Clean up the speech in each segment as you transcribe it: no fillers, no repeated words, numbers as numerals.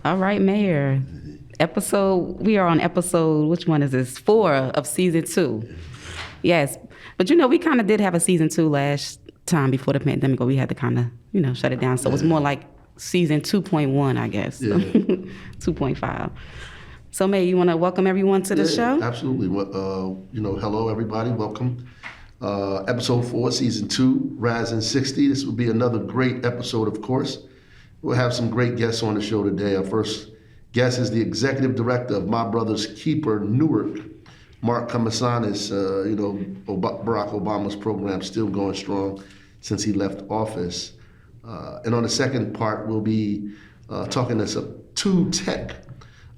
All right, Mayor. We are on episode, which one is this? 4 of season 2. Yes. But we kind of did have a season 2 last time before the pandemic, but we had to kind of, shut it down. So it's more like season 2.1, I guess. Yeah. 2.5. So, May, you want to welcome everyone to the show? Absolutely. Hello, everybody. Welcome. Episode 4, season 2, Ras In 60. This will be another great episode, of course. We'll have some great guests on the show today. Our first guest is the executive director of My Brother's Keeper, Newark, Mark Kamasanis. Barack Obama's program still going strong since he left office. And on the second part, we'll be talking to 2 tech,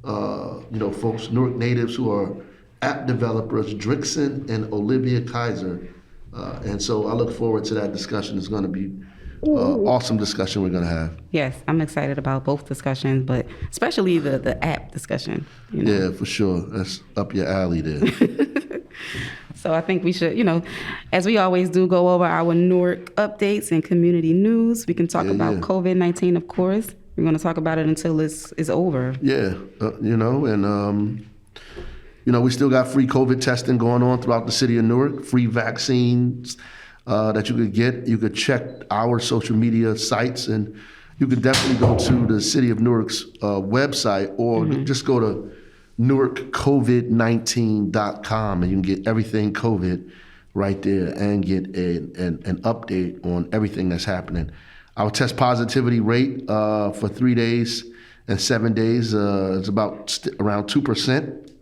folks, Newark natives who are app developers, Drixon and Olivia Kaiser. And so I look forward to that discussion. It's going to be awesome discussion we're going to have. Yes, I'm excited about both discussions, but especially the app discussion. Yeah, for sure. That's up your alley there. So I think we should, as we always do, go over our Newark updates and community news. We can talk about COVID-19, of course. We're going to talk about it until it's over. Yeah, we still got free COVID testing going on throughout the city of Newark, free vaccines that you could get. You could check our social media sites, and you could definitely go to the City of Newark's website, or just go to NewRkCovid19.com, and you can get everything COVID right there and get an update on everything that's happening. Our test positivity rate for 3 days and 7 days is about around 2%.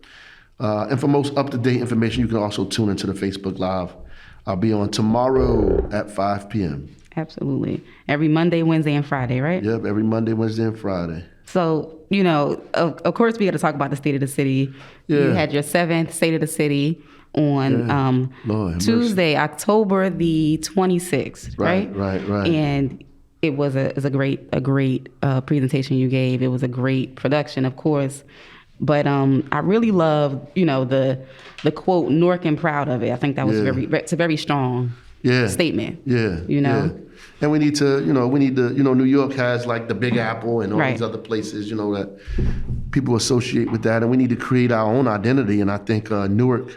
And for most up-to-date information, you can also tune into the Facebook Live. I'll be on tomorrow at 5 p.m. Absolutely. Every Monday, Wednesday, and Friday, right? Yep, every Monday, Wednesday, and Friday. So, of course, we got to talk about the State of the City. Yeah. You had your 7th State of the City on Tuesday, October the 26th, right? Right. And it was a great presentation you gave. It was a great production, of course. But I really loved, the quote, "Newark and proud of it." I think that was it's a very strong statement. Yeah. And we need to, New York has like the Big Apple and all these other places, that people associate with that. And we need to create our own identity. And I think Newark,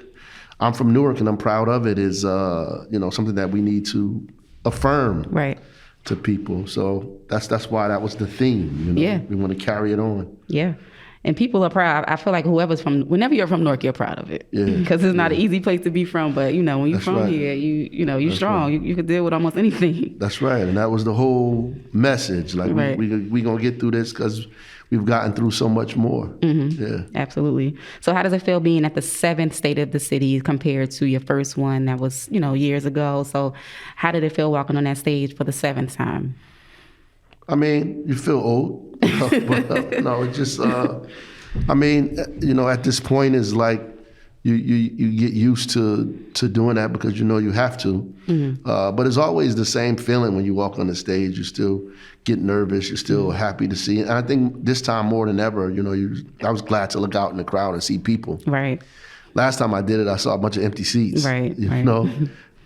I'm from Newark and I'm proud of it, is, something that we need to affirm to people. So that's why that was the theme. We want to carry it on. Yeah. And people are proud. I feel like whenever you're from Newark, you're proud of it. Yeah. Because it's not an easy place to be from. But, when you're from here, you're strong. Right. You can deal with almost anything. That's right. And that was the whole message. Like, we going to get through this because we've gotten through so much more. Mm-hmm. Yeah. Absolutely. So how does it feel being at the 7th State of the City compared to your first one that was, years ago? So how did it feel walking on that stage for the 7th time? I mean, you feel old. But no, it's just, at this point is like you get used to doing that because you have to. Mm-hmm. But it's always the same feeling when you walk on the stage. You still get nervous. You're still happy to see it. And I think this time more than ever, I was glad to look out in the crowd and see people. Right. Last time I did it, I saw a bunch of empty seats. Right. It's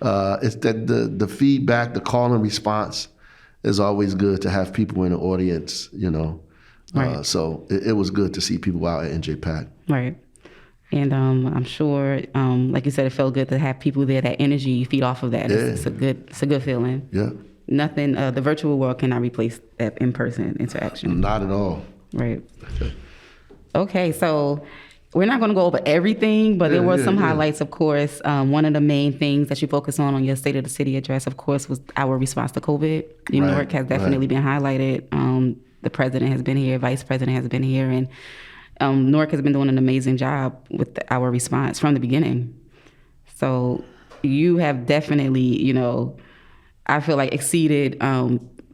that the feedback, the call and response is always good to have people in the audience, Right. So it was good to see people out at NJPAC. Right. And I'm sure, like you said, it felt good to have people there. That energy, you feed off of that. Yeah. It's a good feeling. Yeah. Nothing. The virtual world cannot replace that in-person interaction. Not at all. Right. Okay. So we're not going to go over everything, but there were some highlights, of course. One of the main things that you focus on your State of the City address, of course, was our response to COVID. New York has definitely been highlighted. The president has been here, vice president has been here, and Newark has been doing an amazing job with our response from the beginning. So you have definitely, I feel like exceeded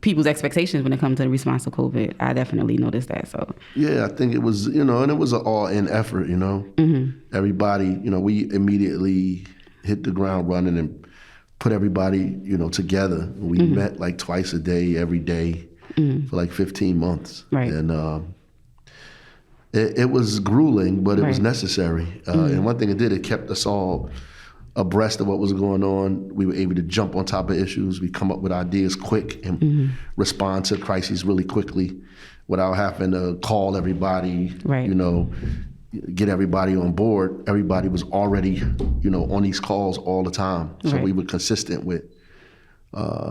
people's expectations when it comes to the response to COVID. I definitely noticed that. So yeah, I think it was, and it was an all-in effort. Mm-hmm. Everybody, we immediately hit the ground running and put everybody, together. We met like twice a day, every day. For like 15 months. Right. And it was grueling, but it was necessary. And one thing it did, it kept us all abreast of what was going on. We were able to jump on top of issues. We come up with ideas quick and respond to crises really quickly without having to call everybody, Right. Get everybody on board. Everybody was already, on these calls all the time. So Right. we were consistent with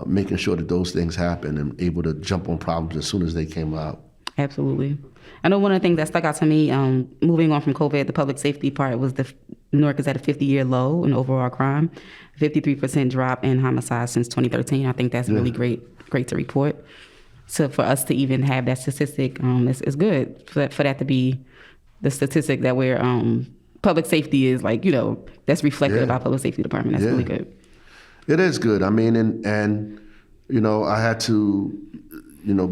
making sure that those things happen and able to jump on problems as soon as they came out. Absolutely. I know one of the things that stuck out to me, moving on from COVID, the public safety part was Newark is at a 50-year low in overall crime, 53% drop in homicides since 2013. I think that's really great to report. So for us to even have that statistic, is good for that to be the statistic that we're public safety is like, that's reflected about public safety department. That's really good. It is good. I mean, and I had to,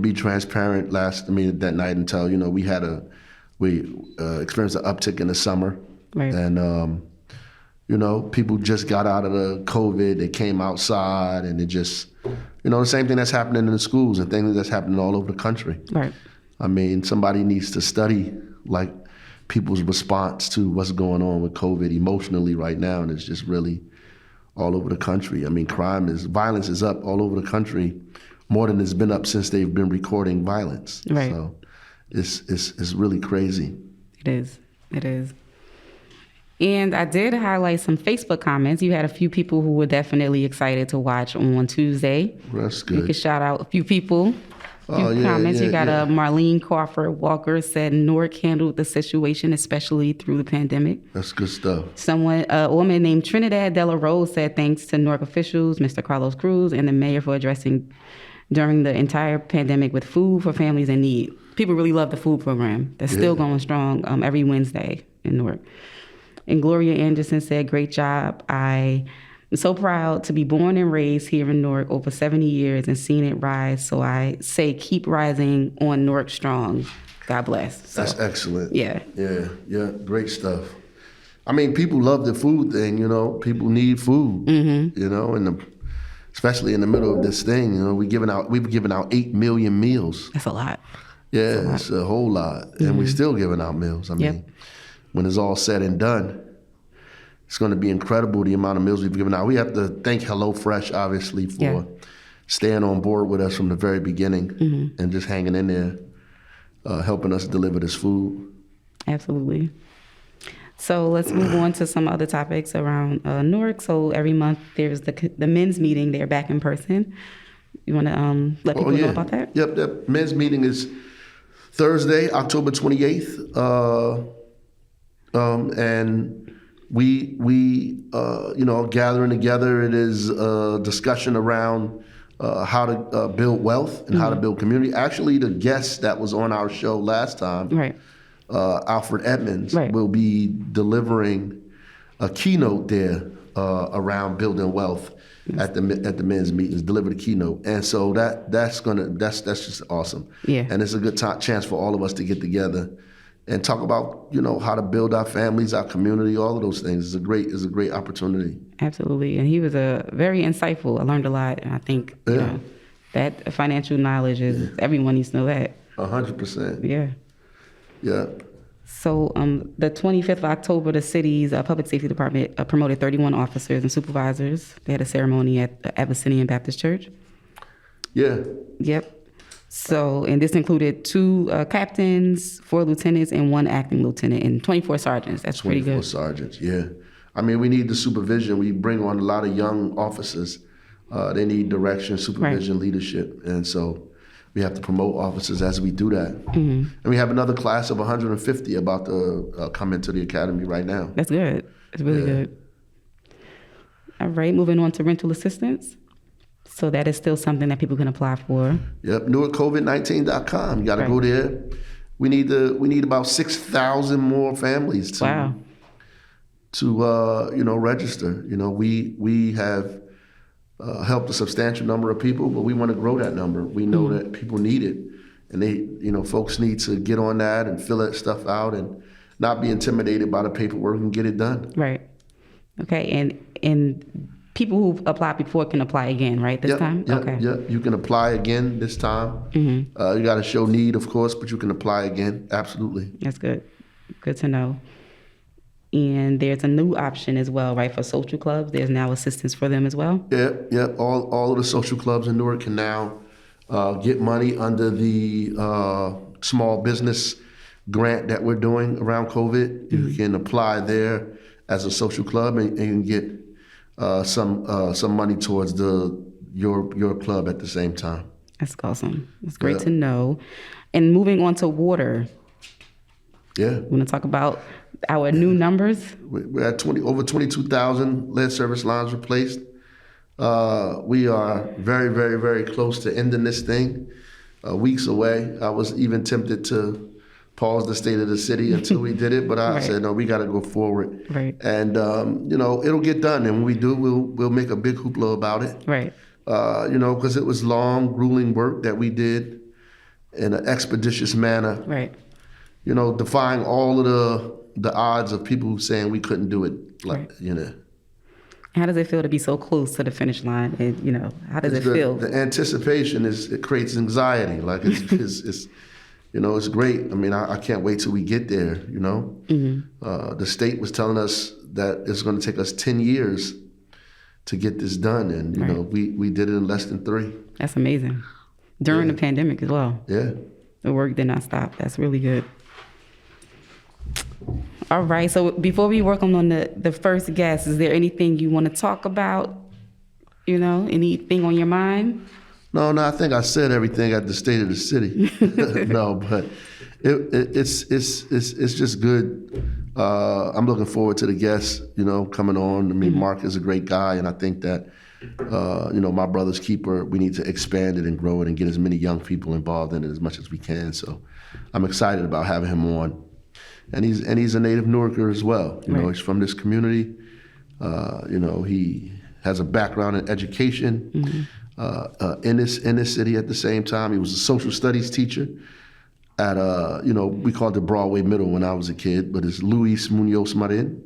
be transparent that night and tell, we experienced an uptick in the summer. Right. And, people just got out of the COVID, they came outside and it just, the same thing that's happening in the schools and things that's happening all over the country. Right. I mean, somebody needs to study like people's response to what's going on with COVID emotionally right now. And it's just really all over the country. I mean, violence is up all over the country more than it's been up since they've been recording violence. Right. So it's really crazy. It is. And I did highlight some Facebook comments. You had a few people who were definitely excited to watch on Tuesday. That's good. You could shout out a few people. Comments. You got Marlene Crawford Walker said Newark handled the situation, especially through the pandemic. That's good stuff. A woman named Trinidad Della Rose said thanks to Newark officials, Mr. Carlos Cruz, and the mayor for addressing during the entire pandemic with food for families in need. People really love the food program. That's still going strong every Wednesday in Newark. And Gloria Anderson said, great job. I'm so proud to be born and raised here in Newark over 70 years and seen it rise. So I say keep rising on Newark strong. God bless. So, that's excellent. Yeah. Yeah. Great stuff. I mean, people love the food thing, People need food, and especially in the middle of this thing, we've given out 8 million meals. That's a lot. Yeah, it's a whole lot. And we're still giving out meals. I mean, when it's all said and done, it's going to be incredible the amount of meals we've given out. We have to thank HelloFresh, obviously, for staying on board with us from the very beginning and just hanging in there, helping us deliver this food. Absolutely. So let's move on to some other topics around Newark. So every month there's the men's meeting. They're back in person. You want to let people know about that? Yep. The men's meeting is Thursday, October 28th. And we gathering together. It is a discussion around how to build wealth and how to build community. Actually, the guest that was on our show last time, Alfred Edmonds, will be delivering a keynote there around building wealth at the men's meetings. Deliver the keynote, and so that's just awesome. Yeah, and it's a good chance for all of us to get together and talk about, how to build our families, our community, all of those things. It's a great opportunity. Absolutely. And he was very insightful. I learned a lot. And I think that financial knowledge everyone needs to know that. 100%. Yeah. Yeah. So the 25th of October, the city's public safety department promoted 31 officers and supervisors. They had a ceremony at the Abyssinian Baptist Church. Yeah. Yep. So, and this included 2 captains, 4 lieutenants, and 1 acting lieutenant, and 24 sergeants. That's pretty good. 24 sergeants, yeah. I mean, we need the supervision. We bring on a lot of young officers. They need direction, supervision, leadership. And so we have to promote officers as we do that. And we have another class of 150 about to come into the academy right now. That's good. It's really good. All right, moving on to rental assistance. So that is still something that people can apply for. Yep, NewarkCovid19.com. You got to go there. We need about 6,000 more families to register. We have helped a substantial number of people, but we want to grow that number. We know that people need it, and folks need to get on that and fill that stuff out and not be intimidated by the paperwork and get it done. Right. Okay, and people who've applied before can apply again, right, this time? Okay. Yeah, you can apply again this time. You got to show need, of course, but you can apply again. Absolutely. That's good. Good to know. And there's a new option as well, right, for social clubs. There's now assistance for them as well. Yeah. All of the social clubs in Newark can now get money under the small business grant that we're doing around COVID. You can apply there as a social club and get some money towards your club at the same time. That's awesome. It's great to know. And moving on to water. Yeah. We want to talk about our new numbers. We're at over 22,000 lead service lines replaced. We are very, very, very close to ending this thing. Weeks away. I was even tempted to pause the state of the city until we did it, but I said, no, we got to go forward. Right. And, it'll get done. And when we do, we'll make a big hoopla about it. Right. Because it was long, grueling work that we did in an expeditious manner. Right. Defying all of the odds of people saying we couldn't do it. How does it feel to be so close to the finish line? And, how does it feel? The anticipation it creates anxiety. Like it's great. I mean, I can't wait till we get there, The state was telling us that it's going to take us 10 years to get this done. And, we did it in less than 3. That's amazing. During the pandemic as well. Yeah. The work did not stop. That's really good. All right. So before we work on the first guest, is there anything you want to talk about? Anything on your mind? No, I think I said everything at the State of the City. No, but it's just good. I'm looking forward to the guests, coming on. I mean, Mark is a great guy, and I think that, my brother's keeper, we need to expand it and grow it and get as many young people involved in it as much as we can. So I'm excited about having him on. And he's a native Newarker as well. He's from this community. He has a background in education in this city at the same time. He was a social studies teacher at we called it Broadway Middle when I was a kid, but it's Luis Munoz Marin.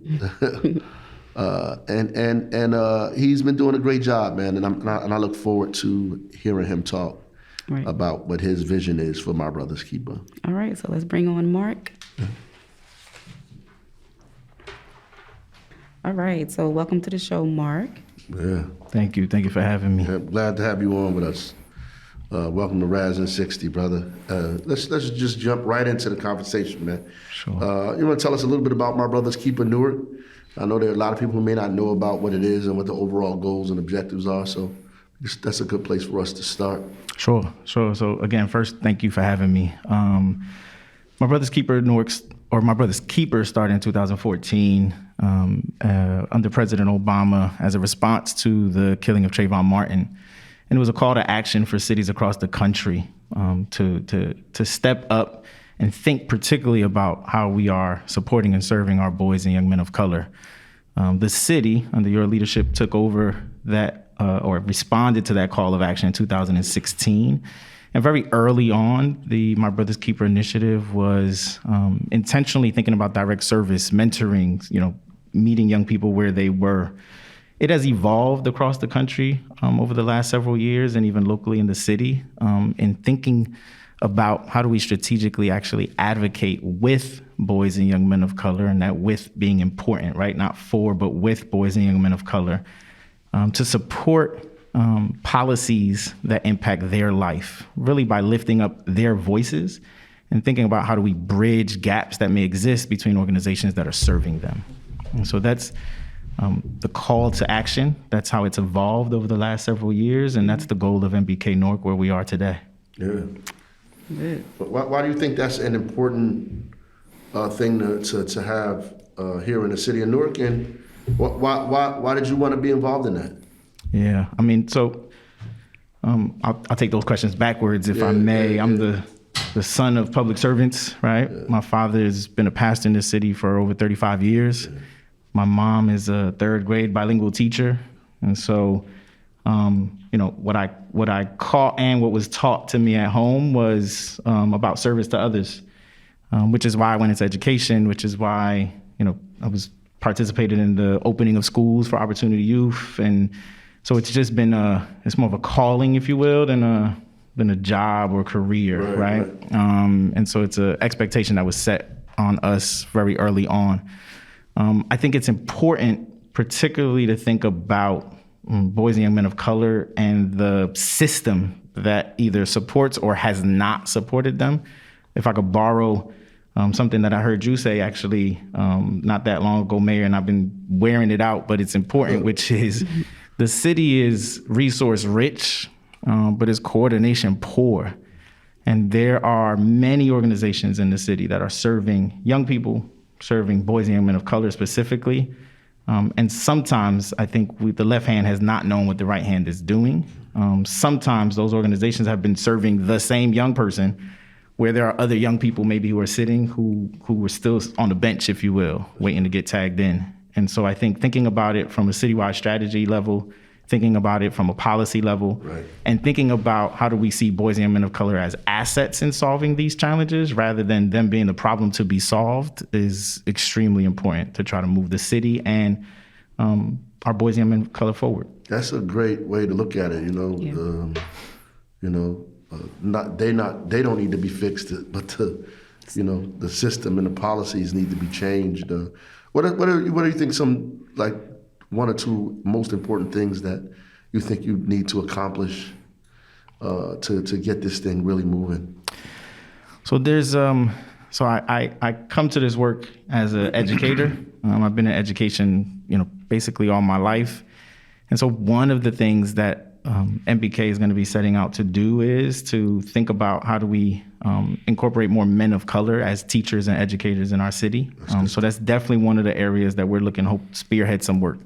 And he's been doing a great job, man. And I look forward to hearing him talk about what his vision is for My Brother's Keeper. All right, so let's bring on Mark. All right, so welcome to the show, Mark. Yeah. Thank you for having me. Yeah, glad to have you on with us. Welcome to Ras In 60, brother. Let's just jump right into the conversation, man. Sure. You want to tell us a little bit about My Brother's Keeper Newark? I know there are a lot of people who may not know about what it is and what the overall goals and objectives are, so that's a good place for us to start. Sure. So again, first, thank you for having me. My Brother's Keeper My Brother's Keeper started in 2014 under President Obama as a response to the killing of Trayvon Martin. And it was a call to action for cities across the country to step up and think particularly about how we are supporting and serving our boys and young men of color. The city, under your leadership, took over that or responded to that call of action in 2016. And very early on, the My Brother's Keeper initiative was intentionally thinking about direct service, mentoring, meeting young people where they were. It has evolved across the country over the last several years and even locally in the city in thinking about how do we strategically actually advocate with boys and young men of color, and that with being important, right? Not for, but with boys and young men of color to support policies that impact their life, really by lifting up their voices and thinking about how do we bridge gaps that may exist between organizations that are serving them. And so that's the call to action. That's how it's evolved over the last several years, and that's the goal of NWK Newark, where we are today. Yeah. But why do you think that's an important thing to have here in the city of Newark, and why did you want to be involved in that? Yeah, I mean, so I'll take those questions backwards if I may. I'm the son of public servants, right? Yeah. My father has been a pastor in this city for over 35 years. Yeah. My mom is a third grade bilingual teacher. And so, what I caught and what was taught to me at home was about service to others, which is why I went into education, which is why, I was participated in the opening of schools for Opportunity Youth. And so it's just been it's more of a calling, if you will, than a job or career, right? And so it's an expectation that was set on us very early on. I think it's important, particularly to think about boys and young men of color and the system that either supports or has not supported them. If I could borrow something that I heard you say actually not that long ago, Mayor, and I've been wearing it out, but it's important, which is the city is resource rich, but it's coordination poor. And there are many organizations in the city that are serving young people, serving boys and young men of color specifically. And sometimes I think the left hand has not known what the right hand is doing. Sometimes those organizations have been serving the same young person where there are other young people maybe who are sitting who were still on the bench, if you will, waiting to get tagged in. And so I think thinking about it from a citywide strategy level, thinking about it from a policy level, right, and thinking about how do we see boys and young men of color as assets in solving these challenges rather than them being the problem to be solved is extremely important to try to move the city and our boys and young men of color forward. That's a great way to look at it, they don't need to be fixed, but the system and the policies need to be changed. What do you think some, like, one or two most important things that you think you need to accomplish to get this thing really moving? So there's I come to this work as an educator. I've been in education, basically all my life. And so one of the things that NBK is going to be setting out to do is to think about how do we incorporate more men of color as teachers and educators in our city. So that's definitely one of the areas that we're looking to spearhead some work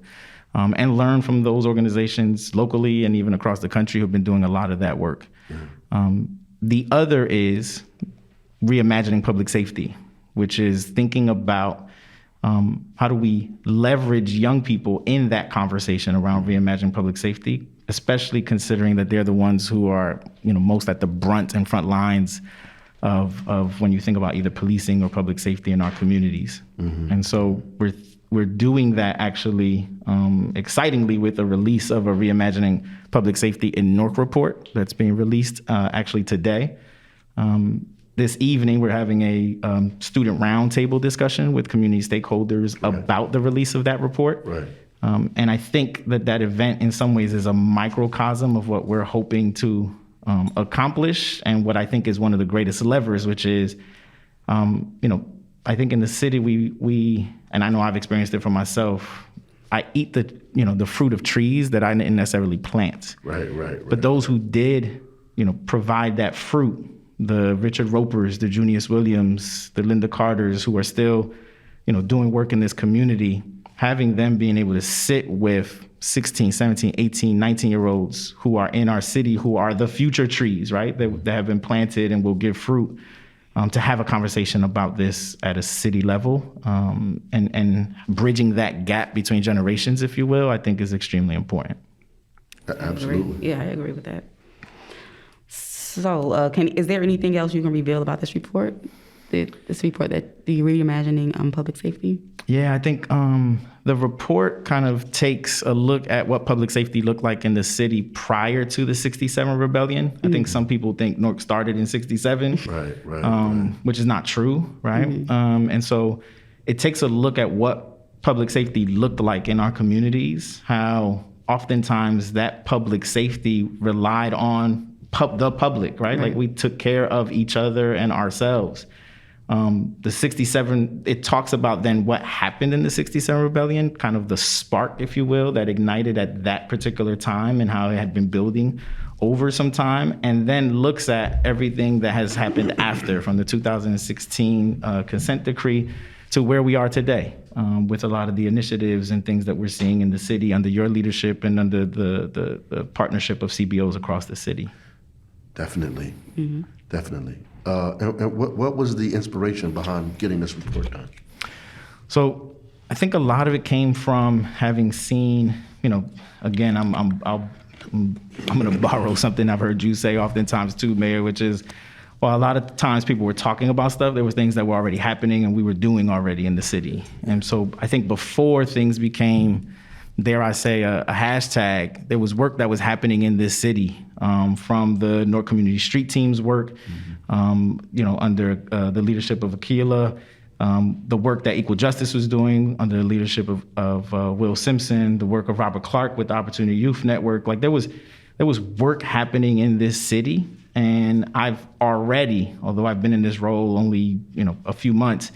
and learn from those organizations locally and even across the country who've been doing a lot of that work. The other is reimagining public safety, which is thinking about how do we leverage young people in that conversation around reimagining public safety, especially considering that they're the ones who are, most at the brunt and front lines of when you think about either policing or public safety in our communities. Mm-hmm. And so we're doing that actually excitingly with the release of a Reimagining Public Safety in Newark report that's being released actually today. This evening, we're having a student roundtable discussion with community stakeholders about the release of that report. Right. And I think that event in some ways is a microcosm of what we're hoping to accomplish and what I think is one of the greatest levers, which is, I think in the city we and I know I've experienced it for myself, I eat the fruit of trees that I didn't necessarily plant. Right. But those who did, provide that fruit, the Richard Ropers, the Junius Williams, the Linda Carters, who are still, doing work in this community, having them being able to sit with 16, 17, 18, 19-year-olds who are in our city, who are the future trees, right, that have been planted and will give fruit, to have a conversation about this at a city level and bridging that gap between generations, if you will, I think is extremely important. Absolutely. I agree with that. So is there anything else you can reveal about this report? This report, that the Reimagining Public Safety? Yeah, I think the report kind of takes a look at what public safety looked like in the city prior to the 67 rebellion. Mm-hmm. I think some people think Newark started in 67, right. Which is not true, right? Mm-hmm. And so it takes a look at what public safety looked like in our communities, how oftentimes that public safety relied on the public, right? Like we took care of each other and ourselves. The 67, it talks about then what happened in the 67 rebellion, kind of the spark, if you will, that ignited at that particular time and how it had been building over some time, and then looks at everything that has happened after, from the 2016 consent decree to where we are today, with a lot of the initiatives and things that we're seeing in the city under your leadership and under the partnership of CBOs across the city. Definitely. And what was the inspiration behind getting this report done? So I think a lot of it came from having seen, again, I'm going to borrow something I've heard you say oftentimes too, Mayor, which is, well, a lot of times people were talking about stuff. There were things that were already happening and we were doing already in the city. And so I think before things became, dare I say, a hashtag, there was work that was happening in this city, from the Newark Community Street Team's work, under the leadership of Akila, the work that Equal Justice was doing under the leadership of Will Simpson, the work of Robert Clark with the Opportunity Youth Network. Like there was work happening in this city. And I've already, although I've been in this role only, a few months,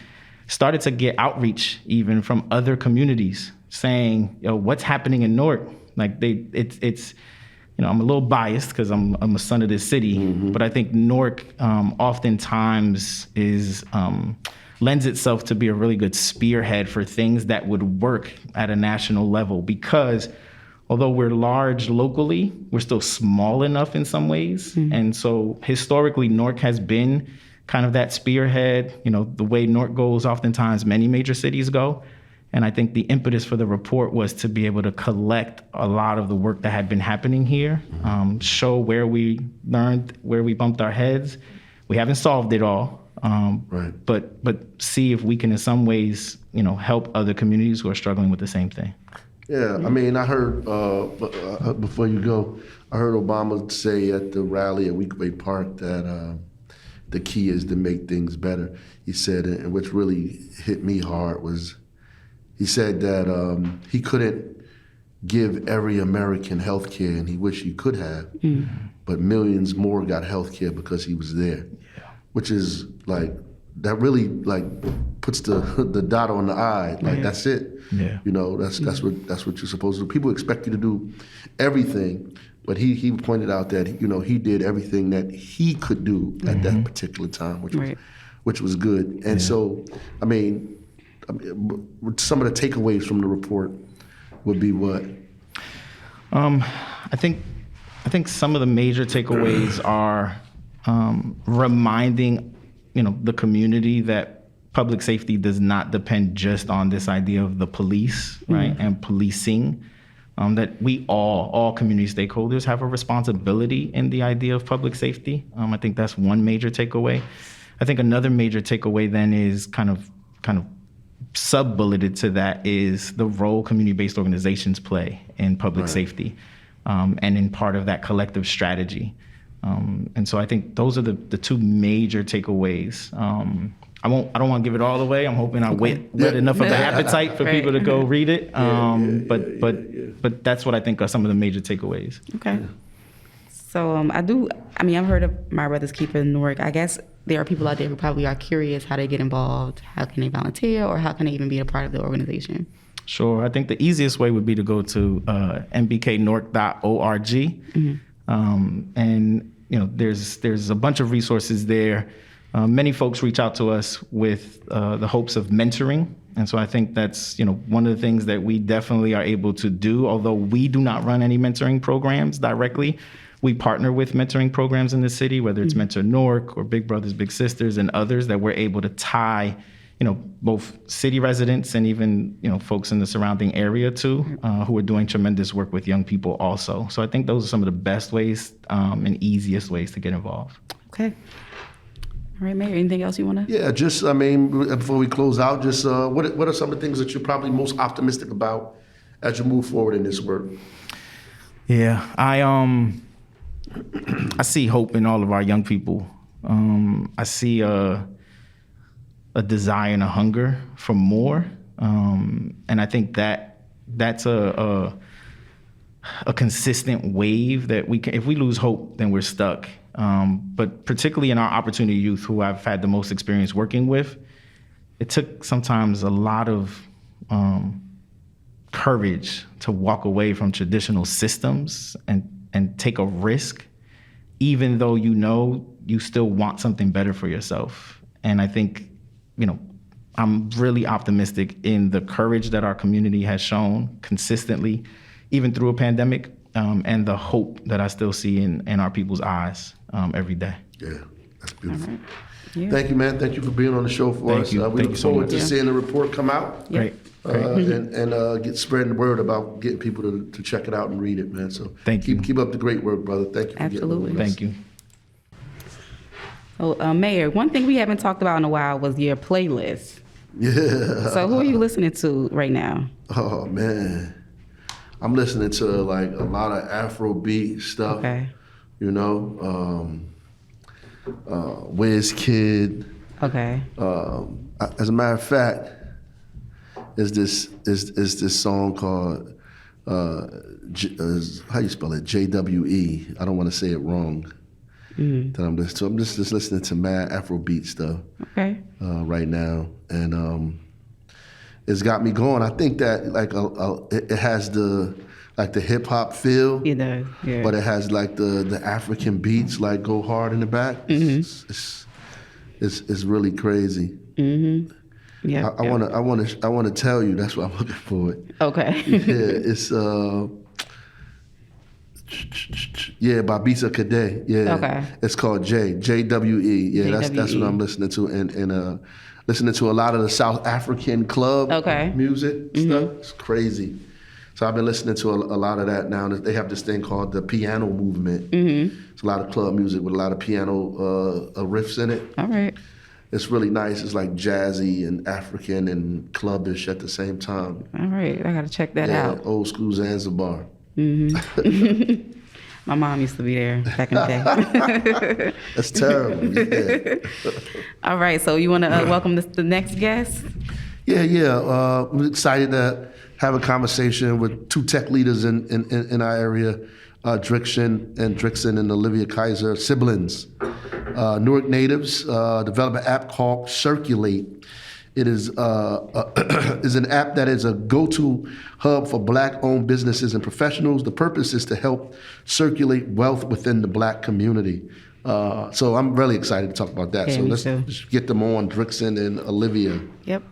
started to get outreach even from other communities saying, what's happening in Newark? Like it's I'm a little biased because I'm a son of this city, but I think Newark oftentimes lends itself to be a really good spearhead for things that would work at a national level, because although we're large locally, we're still small enough in some ways. And so historically, Newark has been kind of that spearhead, the way Newark goes, oftentimes many major cities go. And I think the impetus for the report was to be able to collect a lot of the work that had been happening here, show where we learned, where we bumped our heads. We haven't solved it all, but see if we can in some ways, help other communities who are struggling with the same thing. Yeah, I mean, I heard, before you go, I heard Obama say at the rally at Weequahic Park that the key is to make things better. He said, and which really hit me hard was, he said that he couldn't give every American health care, and he wished he could have, but millions more got health care because he was there, which is like, that really like puts the dot on the I. Like that's it. Yeah. That's what you're supposed to do. People expect you to do everything, but he pointed out that he did everything that he could do at that particular time, which was good. And so, I mean, some of the takeaways from the report would be what? I think some of the major takeaways are reminding the community that public safety does not depend just on this idea of the police, right, and policing. That we all community stakeholders have a responsibility in the idea of public safety. I think that's one major takeaway. I think another major takeaway then is kind of sub-bulleted to that is the role community-based organizations play in public safety, and in part of that collective strategy. And so I think those are the two major takeaways. I don't want to give it all away. I'm hoping I whet enough of the appetite for people to go read it. But that's what I think are some of the major takeaways. Okay. So I've heard of My Brother's Keeper in Newark. I guess there are people out there who probably are curious how they get involved, how can they volunteer, or how can they even be a part of the organization? Sure. I think the easiest way would be to go to nbknewark.org. And there's a bunch of resources there. Many folks reach out to us with the hopes of mentoring. And so I think that's, one of the things that we definitely are able to do. Although we do not run any mentoring programs directly, we partner with mentoring programs in the city, whether it's Mentor Newark or Big Brothers Big Sisters and others, that we're able to tie both city residents and even, folks in the surrounding area too, who are doing tremendous work with young people also. So I think those are some of the best ways and easiest ways to get involved. Okay. All right, Mayor, anything else you want to? Yeah, just, before we close out, just what are some of the things that you're probably most optimistic about as you move forward in this work? Yeah, I see hope in all of our young people. I see a desire and a hunger for more, and I think that's a consistent wave that we can. If we lose hope, then we're stuck. But particularly in our opportunity youth, who I've had the most experience working with, it took sometimes a lot of courage to walk away from traditional systems and take a risk, even though you still want something better for yourself. And I think, I'm really optimistic in the courage that our community has shown consistently, even through a pandemic, and the hope that I still see in our people's eyes every day. Yeah, that's beautiful. Right. Yeah. Thank you, man. Thank you for being on the show for us. We look forward to seeing the report come out. Great. And get spreading the word about getting people to check it out and read it, man. So keep up the great work, brother. Thank you for getting on with us. Thank you. Oh, Mayor, one thing we haven't talked about in a while was your playlist. Yeah. So who are you listening to right now? Oh, man. I'm listening to like a lot of Afrobeat stuff. Okay. Wizkid, Okay. As a matter of fact, is this song called how you spell it? JWE. I don't want to say it wrong. That I'm listening to. I'm just listening to mad Afrobeat stuff. Okay. Right now, and it's got me going. I think that like it has the hip hop feel. It does. Yeah. But it has like the African beats like go hard in the back. It's really crazy. Yeah. I want to tell you that's what I'm looking for. Okay. Yeah, it's by Bisa Kadeh. Yeah. Okay. It's called JWE. Yeah, that's what I'm listening to, and listening to a lot of the South African club music stuff. It's crazy. So I've been listening to a lot of that now. They have this thing called the piano movement. It's a lot of club music with a lot of piano riffs in it. All right. It's really nice. It's like jazzy and African and clubbish at the same time. All right. I got to check that out. Old school Zanzibar. My mom used to be there back in the day. That's terrible. Yeah. All right. So you want to welcome the next guest? Yeah. I'm excited to have a conversation with two tech leaders in our area, Drixon and Olivia Kaiser, siblings. Newark natives develop an app called Circulate. It is an app that is a go-to hub for Black-owned businesses and professionals. The purpose is to help circulate wealth within the Black community. So I'm really excited to talk about that. Yeah, so let's get them on, Drixon and Olivia. Yep.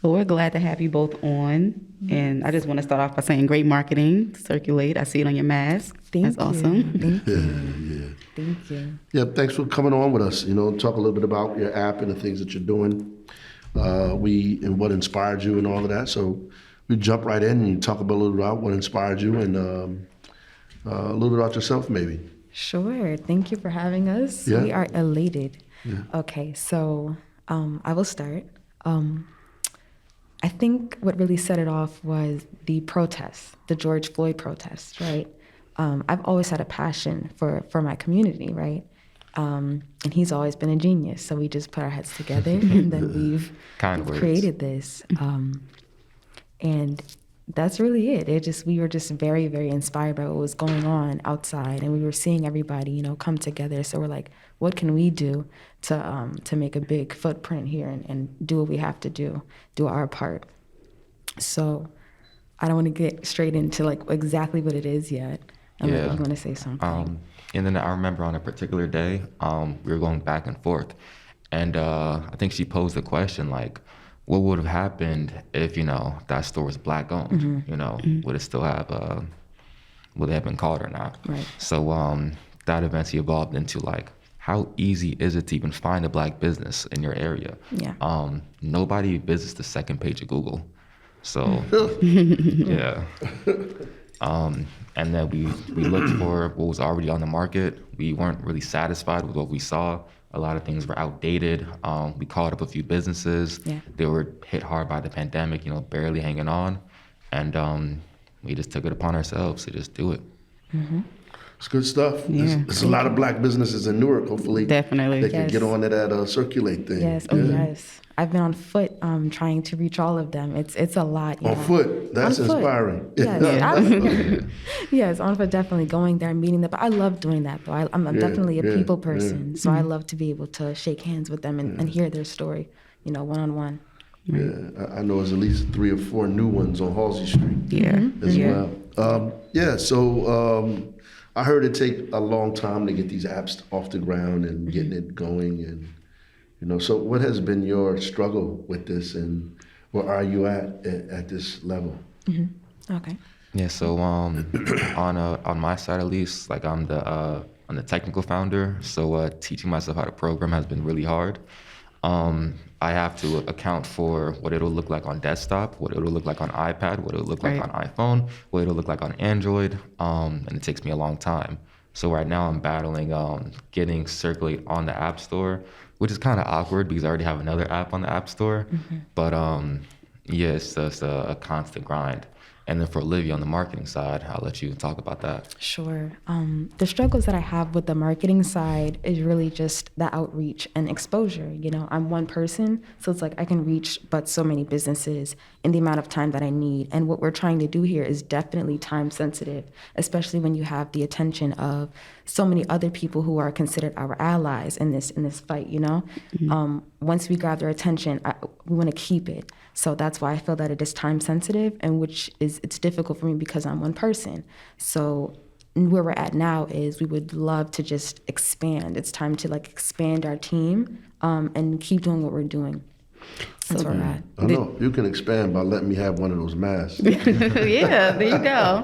Well, we're glad to have you both on. And I just want to start off by saying great marketing, Circulate. I see it on your mask. That's awesome. Thank you. Yeah. Thank you. Yeah, thanks for coming on with us. Talk a little bit about your app and the things that you're doing. And what inspired you and all of that. So we jump right in and you talk a little bit about what inspired you and a little bit about yourself, maybe. Sure. Thank you for having us. Yeah. We are elated. Yeah. Okay, so I will start. I think what really set it off was the protests, the George Floyd protests, right? I've always had a passion for my community, right? And he's always been a genius. So we just put our heads together and then we've created this. And that's really it. We were just very, very inspired by what was going on outside, and we were seeing everybody, come together. So we're like, what can we do to make a big footprint here and do what we have to do our part. So I don't want to get straight into like exactly what it is yet. You want to say something. And then I remember on a particular day, we were going back and forth, and I think she posed the question like, what would have happened if, that store was Black owned? Would it still have, would they have been caught or not? Right. So that eventually evolved into like, how easy is it to even find a Black business in your area? Yeah. Nobody visits the second page of Google. So, yeah. And then we looked for what was already on the market. We weren't really satisfied with what we saw. A lot of things were outdated. We called up a few businesses. Yeah. They were hit hard by the pandemic, barely hanging on. And we just took it upon ourselves to just do it. Mm-hmm. It's good stuff. Yeah. There's a lot of Black businesses in Newark. Hopefully, definitely they can get on to that Circulate thing. Yes. Oh, yes. I've been on foot trying to reach all of them. It's a lot. On foot. That's inspiring. Yes. Yes, on foot, definitely going there and meeting them. But I love doing that, though. I'm definitely a people person. So I love to be able to shake hands with them and hear their story, one-on-one. Yeah, I know there's at least 3 or 4 new ones on Halsey Street. Yeah. As well. So I heard it take a long time to get these apps off the ground and getting it going, and so what has been your struggle with this, and where are you at this level? Mm-hmm. Okay. Yeah, so on my side at least, like I'm the technical founder, so teaching myself how to program has been really hard. I have to account for what it'll look like on desktop, what it'll look like on iPad, what it'll look like on iPhone, what it'll look like on Android, and it takes me a long time. So right now I'm battling getting Circulate on the App Store, which is kind of awkward because I already have another app on the App Store. Mm-hmm. But it's just a constant grind. And then for Olivia on the marketing side, I'll let you talk about that. Sure. The struggles that I have with the marketing side is really just the outreach and exposure. You know, I'm one person, so it's like I can reach but so many businesses in the amount of time that I need. And what we're trying to do here is definitely time sensitive, especially when you have the attention of so many other people who are considered our allies in this fight, you know? Once we grab their attention, we want to keep it. So that's why I feel that it is time sensitive, and it's difficult for me because I'm one person. So where we're at now is we would love to just expand. It's time to like expand our team and keep doing what we're doing. That's where we're at. I know. You can expand by letting me have one of those masks. Yeah, there you go.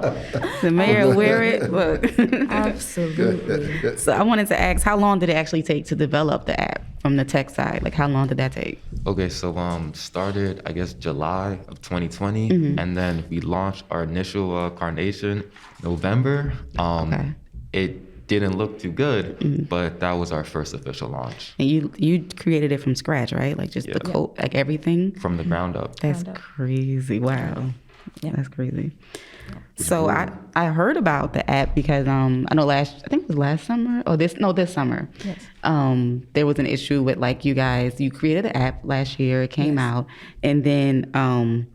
The mayor will wear it. Look. Absolutely. So I wanted to ask, how long did it actually take to develop the app from the tech side? Like, how long did that take? Okay, so started, I guess, July of 2020, and then we launched our initial carnation November. It didn't look too good, but that was our first official launch. And you created it from scratch, right? Like just the code, like everything? From the ground up. That's crazy. Wow. Yeah. That's crazy. So I heard about the app because I know I think it was last summer or this summer. Yes. There was an issue with like you created the app last year, it came out, and then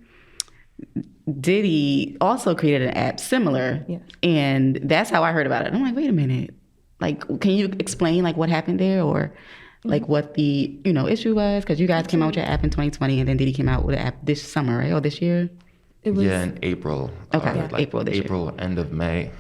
Diddy also created an app similar, and that's how I heard about it. I'm like, wait a minute, like, can you explain like what happened there, or like what the issue was? Because you guys came out with your app in 2020, and then Diddy came out with an app this summer, right, or this year? It was in April. Okay, April this year. April, end of May.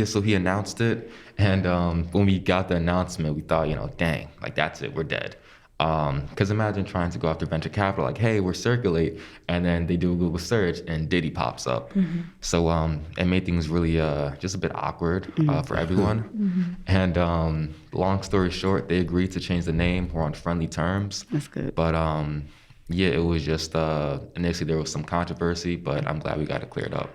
So he announced it, and when we got the announcement, we thought, dang, like that's it, we're dead. Because imagine trying to go after venture capital, like, hey, we're Circulate, and then they do a Google search and Diddy pops up. So it made things really just a bit awkward for everyone. And long story short, they agreed to change the name. We're on friendly terms. That's good. But it was just initially there was some controversy, but I'm glad we got it cleared up.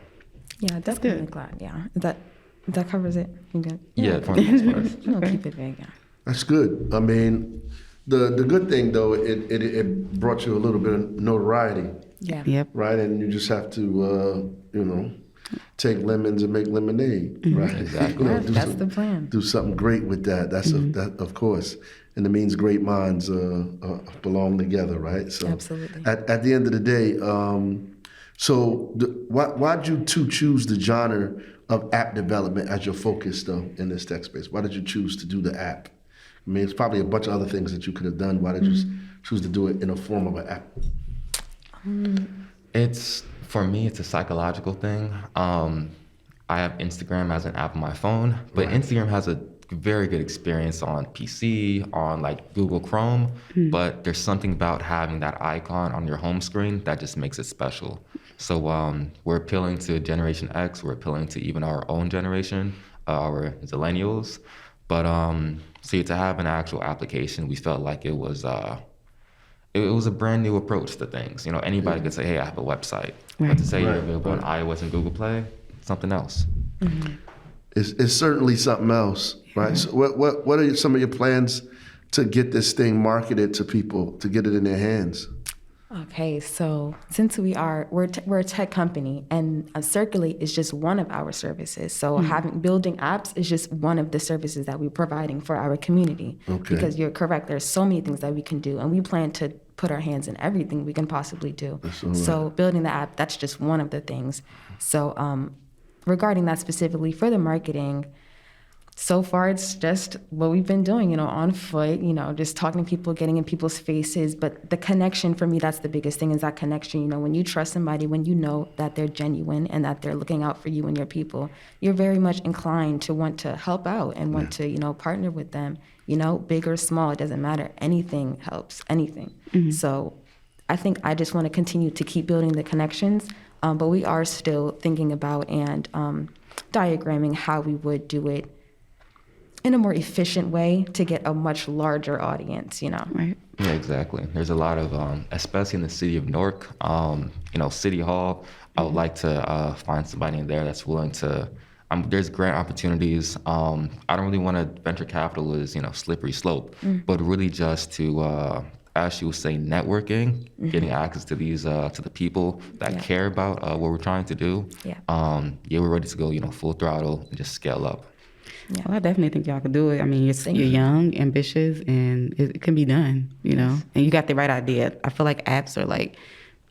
Yeah, definitely glad. Yeah, that covers it. You good? Yeah, for the most part. No, keep it vague. Yeah. That's good. I mean, the good thing though, it brought you a little bit of notoriety, Yeah. Yep. right? And you just have to take lemons and make lemonade, right? Exactly. That's the plan. Do something great with that. That's that, of course. And it means great minds belong together, right? So Absolutely. At the end of the day, why'd you two choose the genre of app development as your focus, though, in this tech space? Why did you choose to do the app? I mean, it's probably a bunch of other things that you could have done. Why did you choose to do it in a form of an app? For me, it's a psychological thing. I have Instagram as an app on my phone, but Instagram has a very good experience on PC, on like Google Chrome, but there's something about having that icon on your home screen that just makes it special. So we're appealing to Generation X, we're appealing to even our own generation, our Zillennials. But to have an actual application, we felt like it was a brand new approach to things. Anybody could say, hey, I have a website. Right. But to say you're available on iOS and Google Play, something else. It's certainly something else, right? So what are some of your plans to get this thing marketed to people, to get it in their hands? Okay, so since we're a tech company, and Circulate is just one of our services. So building apps is just one of the services that we're providing for our community. Okay. Because you're correct, there's so many things that we can do, and we plan to put our hands in everything we can possibly do. So building the app, that's just one of the things. So regarding that specifically for the marketing, so far it's just what we've been doing, on foot, just talking to people, getting in people's faces. But the connection for me, that's the biggest thing, is that connection. When you trust somebody, when you know that they're genuine and that they're looking out for you and your people, you're very much inclined to want to help out and want to, partner with them, big or small, it doesn't matter. Anything helps, anything. So I think I just want to continue to keep building the connections, but we are still thinking about and diagramming how we would do it in a more efficient way to get a much larger audience, Right. Yeah, exactly. There's a lot of, especially in the city of Newark, City Hall, I would like to find somebody in there that's willing to, there's grant opportunities. I don't really want to venture capital is, slippery slope, but really just to, as she was saying, networking, getting access to these to the people that care about what we're trying to do. We're ready to go, full throttle and just scale up. Yeah. Well, I definitely think y'all could do it. I mean, you're young, ambitious, and it can be done, and you got the right idea. I feel like apps are like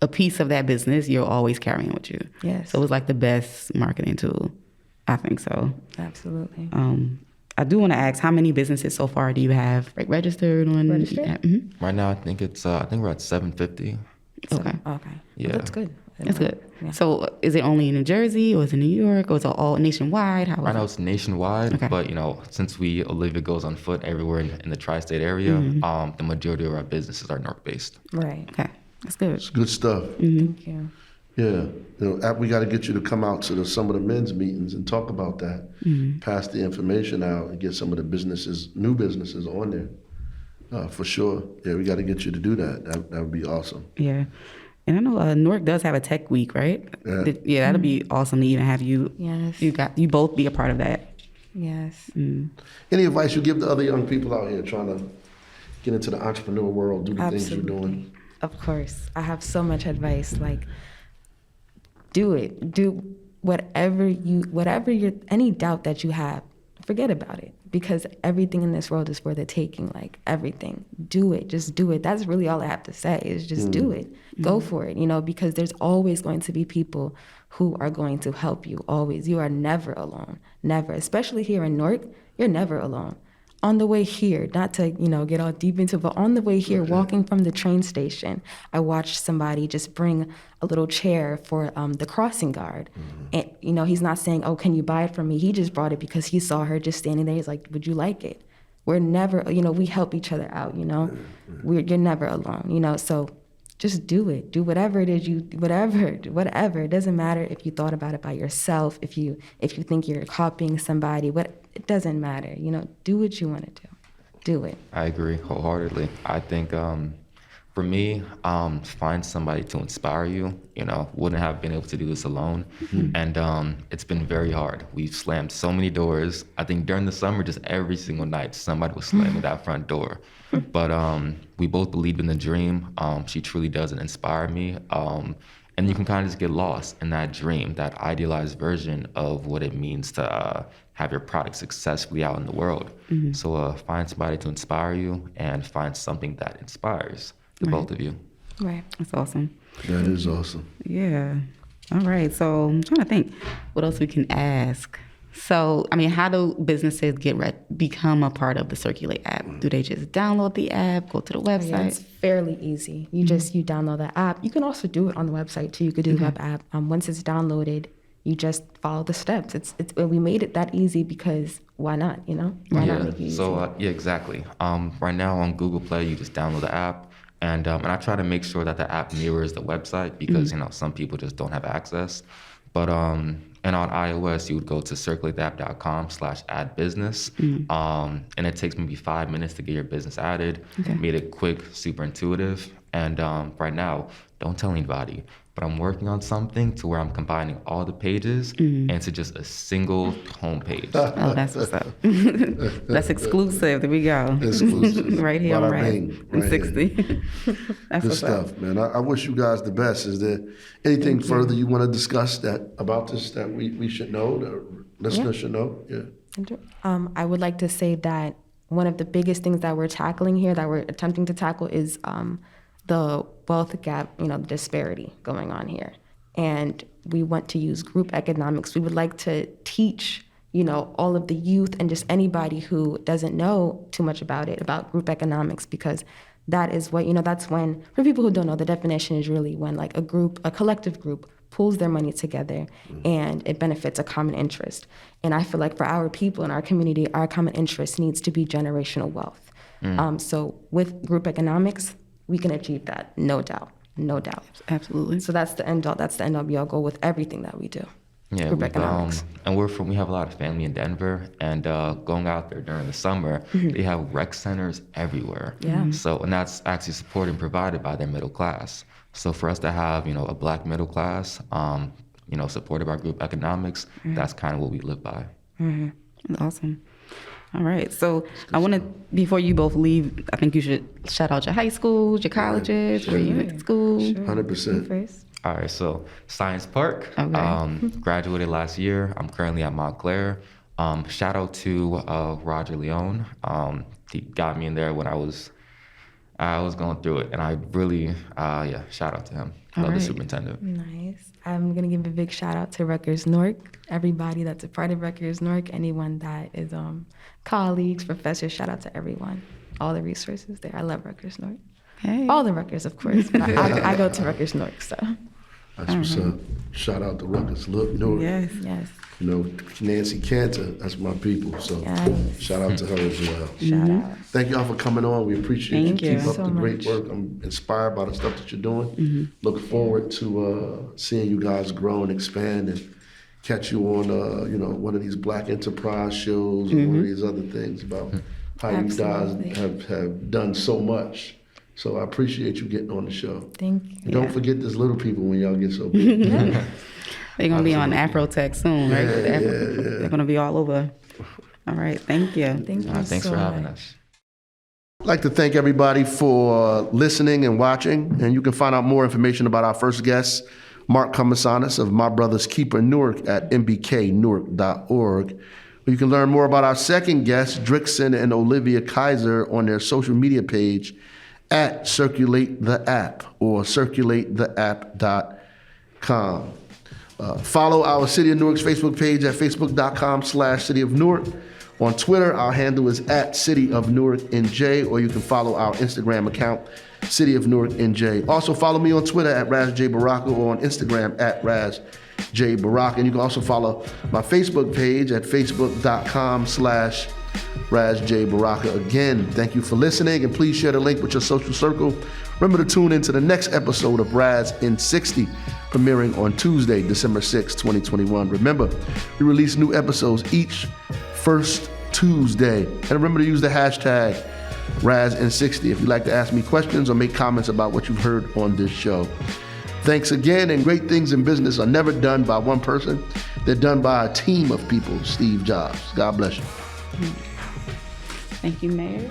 a piece of that business you're always carrying with you. Yes. So it's like the best marketing tool. I think so. Absolutely. I do want to ask, how many businesses so far do you have registered on? Registered? Right now, I think we're at 750. Okay. Okay. Yeah. Well, that's good. That's good. Yeah. So is it only in New Jersey, or is it New York, or is it all nationwide? Right now it's nationwide, but since Olivia goes on foot everywhere in the tri-state area, the majority of our businesses are Newark-based. Right. Okay, that's good. It's good stuff. Thank you. Yeah, we got to get you to come out to some of the men's meetings and talk about that. Pass the information out and get some of the new businesses on there, for sure. Yeah, we got to get you to do that. That would be awesome. Yeah. And I know Newark does have a tech week, right? Yeah. That'd be awesome to even have you. Yes. You both be a part of that. Yes. Any advice you give to other young people out here trying to get into the entrepreneur world, do the things you're doing? Of course. I have so much advice. Like, do it. Do whatever any doubt that you have, forget about it. Because everything in this world is for the taking, like everything. Do it. Just do it. That's really all I have to say is just do it. Go for it, because there's always going to be people who are going to help you, always. You are never alone. Never. Especially here in Newark, you're never alone. On the way here, not to, get all deep into, but on the way here, walking from the train station, I watched somebody just bring a little chair for the crossing guard. And, he's not saying, oh, can you buy it from me? He just brought it because he saw her just standing there. He's like, would you like it? We're never, we help each other out, You're never alone, so just do it. Do whatever it is whatever. It doesn't matter if you thought about it by yourself, if you think you're copying somebody, it doesn't matter. Do what you want to do. Do it. I agree wholeheartedly. I think for me, find somebody to inspire you. Wouldn't have been able to do this alone. And it's been very hard. We've slammed so many doors. I think during the summer, just every single night, somebody was slamming that front door. But we both believed in the dream. She truly does inspire me. And you can kind of just get lost in that dream, that idealized version of what it means to have your product successfully out in the world. So find somebody to inspire you and find something that inspires the both of you. Right. That's awesome. That is awesome. Yeah. All right. So I'm trying to think what else we can ask. So, how do businesses become a part of the Circulate app? Do they just download the app, go to the website? Yeah, it's fairly easy. You download the app. You can also do it on the website too. You could do the web app. Once it's downloaded, you just follow the steps. We made it that easy because why not? Why not make it easy? So exactly. Right now on Google Play, you just download the app. And I try to make sure that the app mirrors the website because, some people just don't have access. But and on iOS, you would go to circulateapp.com/add-business. And it takes maybe 5 minutes to get your business added. Made it quick, super intuitive. And right now, don't tell anybody, but I'm working on something to where I'm combining all the pages into just a single homepage. Oh, that's what's up. That's exclusive. There we go. Exclusive. Right here on Right 60. That's Good what's stuff, up. man. I wish you guys the best. Is there anything further you want to discuss about this that we should know, the listeners should know? Yeah. I would like to say that one of the biggest things that we're tackling here, that we're attempting to tackle, is the wealth gap, the disparity going on here. And we want to use group economics. We would like to teach, all of the youth and just anybody who doesn't know too much about it, about group economics, because that is what, that's when, for people who don't know, the definition is really when like a collective group pools their money together and it benefits a common interest. And I feel like for our people in our community, our common interest needs to be generational wealth. So with group economics, we can achieve that, no doubt. Absolutely. So that's the end all. That's the end all be all goal with everything that we do. Yeah, group economics. And we have a lot of family in Denver, and going out there during the summer, they have rec centers everywhere. Yeah. So, and that's actually supported and provided by their middle class. So for us to have, a black middle class, supported by group economics, that's kind of what we live by. That's awesome. All right. So I want to, before you both leave, I think you should shout out your high schools, your colleges, where you went to school. 100%. First. All right, so Science Park. Okay. Graduated last year. I'm currently at Montclair. Shout out to Roger Leone. He got me in there when I was going through it, and I really, shout out to him. Love the superintendent. Nice. I'm going to give a big shout out to Rutgers Newark. Everybody that's a part of Rutgers Newark, anyone that is colleagues, professors, shout out to everyone. All the resources there. I love Rutgers Newark. Hey. All the Rutgers, of course, but I go to Rutgers Newark, so. That's what's up. Shout out to Rutgers Newark. Yes. Yes. You know, Nancy Cantor, that's my people. So Yes. shout out to her as well. Shout out. Thank y'all for coming on. We appreciate Thank you. you Keep up so the great much. work. I'm inspired by the stuff that you're doing. Look forward to seeing you guys grow and expand and catch you on, one of these Black Enterprise shows or one of these other things about how Absolutely. you guys have done so much. So I appreciate you getting on the show. Thank you. And don't forget this little people when y'all get so big. They're going to be on Afrotech soon, right? They're going to be all over. All right. Thank you. Thank you Thanks so for having much. us. I'd like to thank everybody for listening and watching. And you can find out more information about our first guest, Mark Comisanis of My Brother's Keeper Newark at nbknewark.org. You can learn more about our second guest, Drixon and Olivia Kaiser, on their social media page at Circulate the App or circulatetheapp.com. Follow our City of Newark's Facebook page at facebook.com/City of Newark. On Twitter, our handle is at City of Newark NJ, or you can follow our Instagram account, City of Newark NJ. Also follow me on Twitter at RazJBaraka or on Instagram at RazJBaraka. And you can also follow my Facebook page at facebook.com/RazJBaraka. Again, thank you for listening, and please share the link with your social circle. Remember to tune into the next episode of Raz in 60, premiering on Tuesday, December 6, 2021. Remember, we release new episodes each first Tuesday. And remember to use the hashtag Raz in 60 if you'd like to ask me questions or make comments about what you've heard on this show. Thanks again, and great things in business are never done by one person. They're done by a team of people. Steve Jobs. God bless you. Thank you, Mayor.